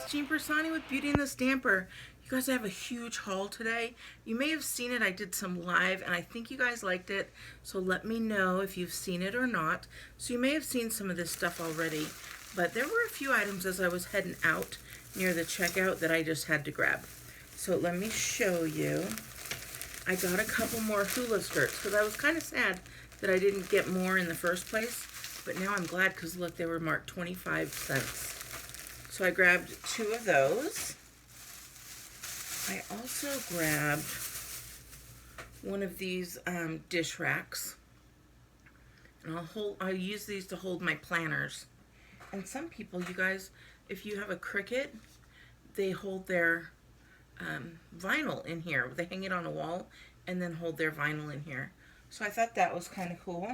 Jean Piersanti with Beauty and the Stamper. You guys, I have a huge haul today. You may have seen it. I did some live and I think you guys liked it. So let me know if you've seen it or not. So you may have seen some of this stuff already, but there were a few items as I was heading out near the checkout that I just had to grab. So let me show you. I got a couple more hula skirts because I was kind of sad that I didn't get more in the first place. But now I'm glad because look, they were marked 25 cents. So I grabbed 2 of those. I also grabbed one of these dish racks. And I'll use these to hold my planners. And some people, you guys, if you have a Cricut, they hold their vinyl in here. They hang it on a wall and then hold their vinyl in here. So I thought that was kind of cool.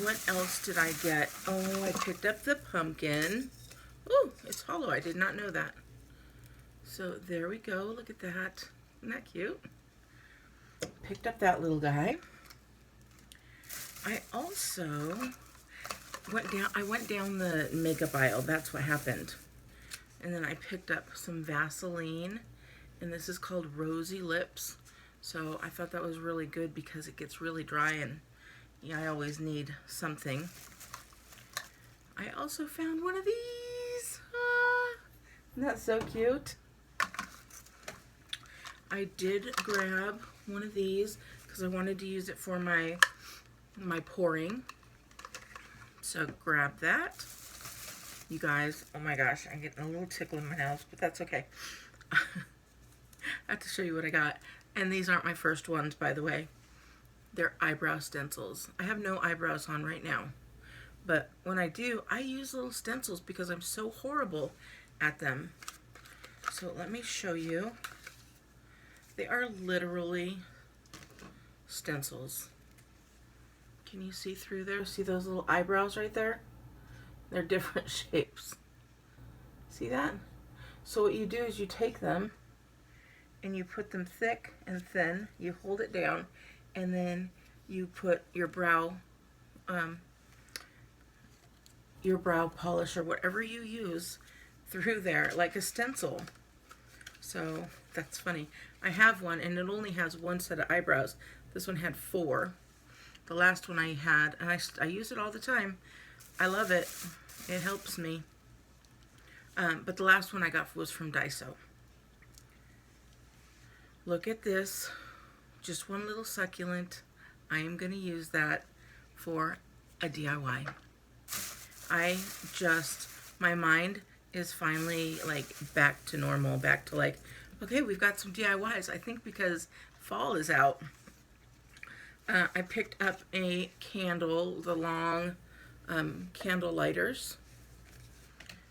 What else did I get? Oh, I picked up the pumpkin. Oh, it's hollow. I did not know that. So there we go. Look at that. Isn't that cute? Picked up that little guy. I also went down the makeup aisle. That's what happened. And then I picked up some Vaseline. And this is called Rosy Lips. So I thought that was really good because it gets really dry and yeah, I always need something. I also found one of these. Isn't that so cute? I did grab one of these because I wanted to use it for my pouring. So grab that. You guys, oh my gosh, I'm getting a little tickle in my nose, but that's okay. I have to show you what I got. And these aren't my first ones, by the way. They're eyebrow stencils. I have no eyebrows on right now. But when I do, I use little stencils because I'm so horrible at them. So let me show you. They are literally stencils. Can you see through there? See those little eyebrows right there? They're different shapes. See that? So what you do is you take them and you put them thick and thin. You hold it down and then you put your brow polish or whatever you use through there like a stencil. So that's funny. I have one and it only has 1 set of eyebrows. This one had 4. The last one I had, and I use it all the time. I love it. It helps me. But the last one I got was from Daiso. Look at this. Just one little succulent. I am going to use that for a DIY. My mind is finally like back to normal, back to like, okay, we've got some DIYs. I think because fall is out. I picked up a candle, the long candle lighters.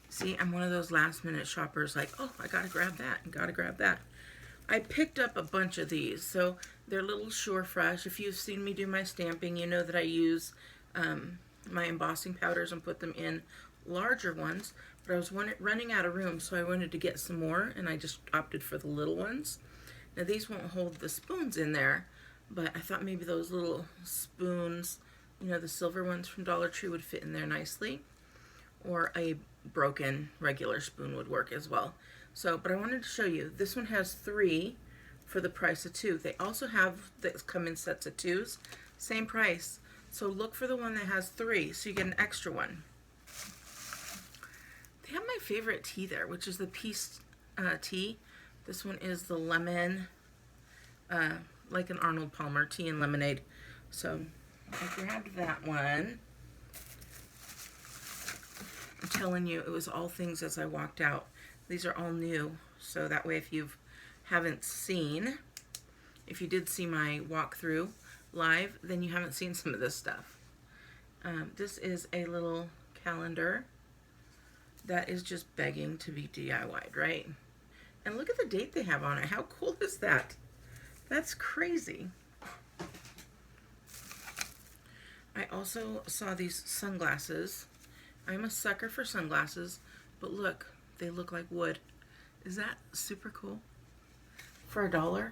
See, I'm one of those last minute shoppers like, oh, I gotta grab that and gotta grab that. I picked up a bunch of these. So they're little Sure Fresh. If you've seen me do my stamping, you know that I use my embossing powders and put them in larger ones. But I was running out of room, so I wanted to get some more, and I just opted for the little ones. Now these won't hold the spoons in there, but I thought maybe those little spoons, you know, the silver ones from Dollar Tree would fit in there nicely. Or a broken regular spoon would work as well. So, but I wanted to show you, this one has 3 for the price of 2. They also have that come in sets of 2s, same price. So look for the one that has 3, so you get an extra one. They have my favorite tea there, which is the peach tea. This one is the lemon, like an Arnold Palmer tea and lemonade. So I grabbed that one. I'm telling you, it was all things as I walked out. These are all new, so that way if you haven't seen, if you did see my walkthrough live, then you haven't seen some of this stuff. This is a little calendar that is just begging to be DIY'd, right? And look at the date they have on it. How cool is that? That's crazy. I also saw these sunglasses. I'm a sucker for sunglasses, but look, they look like wood. Is that super cool? For $1?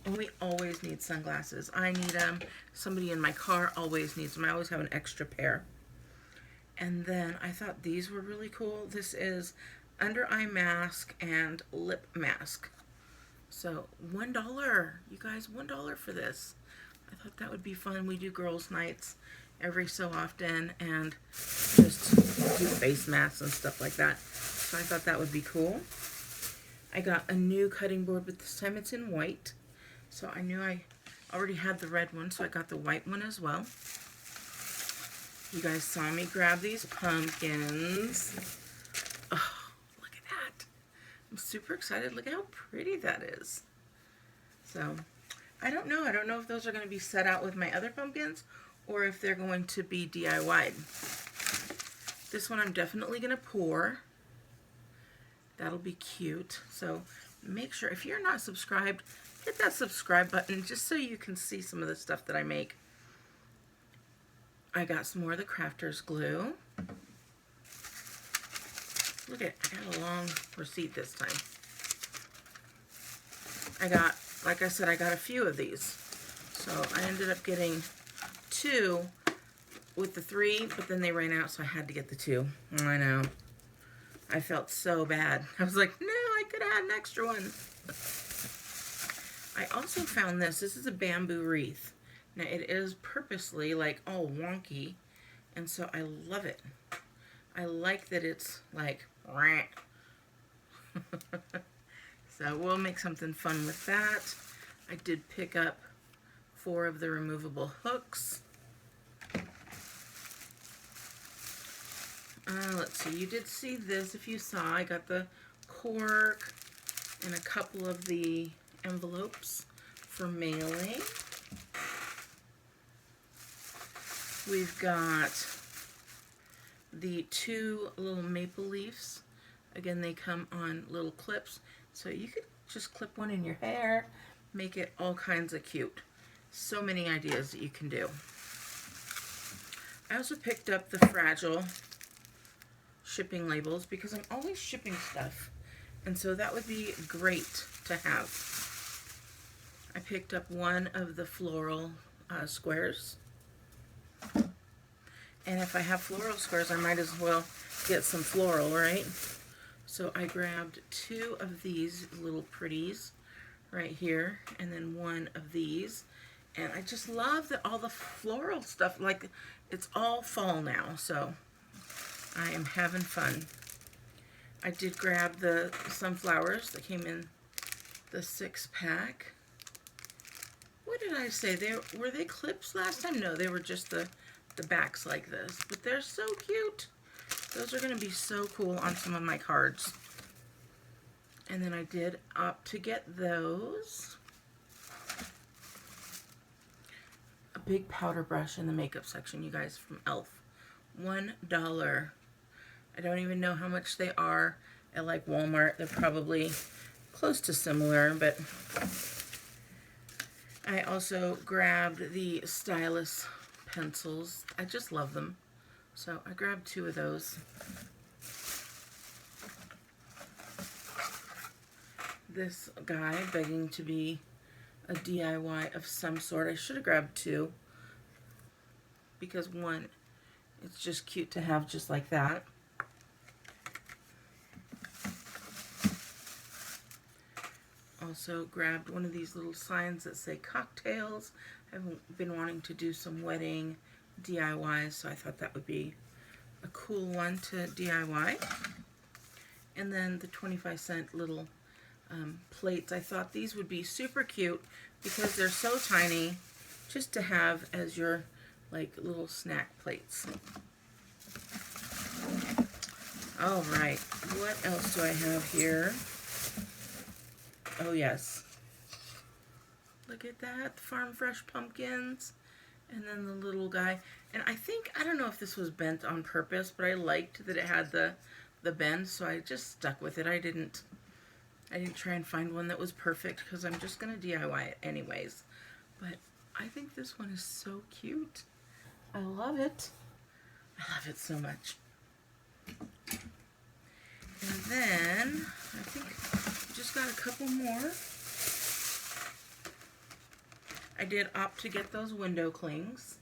And we always need sunglasses. I need them. Somebody in my car always needs them. I always have an extra pair. And then I thought these were really cool. This is under eye mask and lip mask. So $1, you guys, $1 for this. I thought that would be fun. We do girls' nights every so often and just do face masks and stuff like that. So I thought that would be cool. I got a new cutting board, but this time it's in white. So I knew I already had the red one, so I got the white one as well. You guys saw me grab these pumpkins. Oh, look at that. I'm super excited. Look at how pretty that is. So, I don't know. I don't know if those are going to be set out with my other pumpkins or if they're going to be DIY'd. This one I'm definitely going to pour. That'll be cute. So, make sure, if you're not subscribed, hit that subscribe button just so you can see some of the stuff that I make. I got some more of the Crafters glue. Look at, I got a long receipt this time. I got, like I said, I got a few of these. So I ended up getting 2 with the 3, but then they ran out, so I had to get the 2. I know. I felt so bad. I was like, no, I could have had an extra one. I also found this. This is a bamboo wreath. Now, it is purposely, like, all wonky, and so I love it. I like that it's, like, so we'll make something fun with that. I did pick up 4 of the removable hooks. Let's see, you did see this. If you saw, I got the cork and a couple of the envelopes for mailing. We've got the 2 little maple leaves. Again, they come on little clips, so you could just clip one in your hair, make it all kinds of cute. So many ideas that you can do. I also picked up the fragile shipping labels because I'm always shipping stuff, and so that would be great to have. I picked up one of the floral squares. And if I have floral squares, I might as well get some floral, right? So I grabbed 2 of these little pretties right here, and then 1 of these. And I just love that all the floral stuff, like, it's all fall now, so I am having fun. I did grab the sunflowers that came in the 6-pack. What did I say? Were they clips last time? No, they were just the backs like this. But they're so cute. Those are going to be so cool on some of my cards. And then I did opt to get those. A big powder brush in the makeup section, you guys, from e.l.f. $1. I don't even know how much they are at, like, Walmart. They're probably close to similar, but I also grabbed the Stylus Pencils. I just love them. So I grabbed 2 of those. This guy begging to be a DIY of some sort. I should have grabbed 2 because 1, it's just cute to have just like that. Also grabbed one of these little signs that say cocktails. I've been wanting to do some wedding DIYs, so I thought that would be a cool one to DIY. And then the 25-cent little plates. I thought these would be super cute because they're so tiny, just to have as your, like, little snack plates. All right, what else do I have here? Oh yes, look at that, farm fresh pumpkins, and then the little guy. And I think, I don't know if this was bent on purpose, but I liked that it had the bend, so I just stuck with it. I didn't try and find one that was perfect because I'm just gonna DIY it anyways. But I think this one is so cute. I love it. I love it so much. And then I think just got a couple more. I did opt to get those window clings.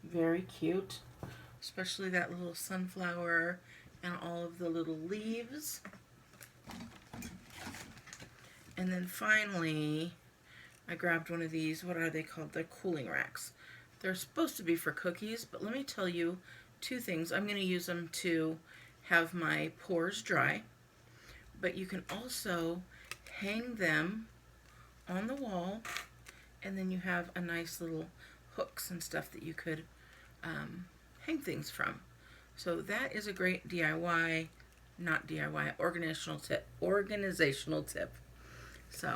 Very cute, especially that little sunflower and all of the little leaves. And then finally, I grabbed one of these. What are they called? They're cooling racks. They're supposed to be for cookies, but let me tell you two things. I'm going to use them to have my pores dry, but you can also hang them on the wall, and then you have a nice little hooks and stuff that you could hang things from. So that is a great DIY, not DIY, organizational tip. So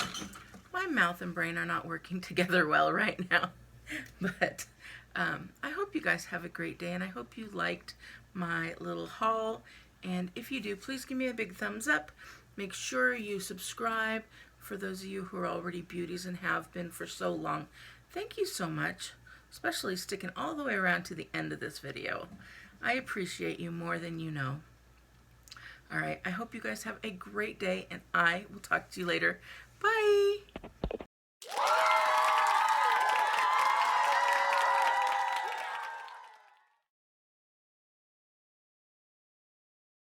my mouth and brain are not working together well right now, but I hope you guys have a great day, and I hope you liked my little haul. And if you do, please give me a big thumbs up. Make sure you subscribe for those of you who are already beauties and have been for so long. Thank you so much, especially sticking all the way around to the end of this video. I appreciate you more than you know. All right, I hope you guys have a great day, and I will talk to you later. Bye!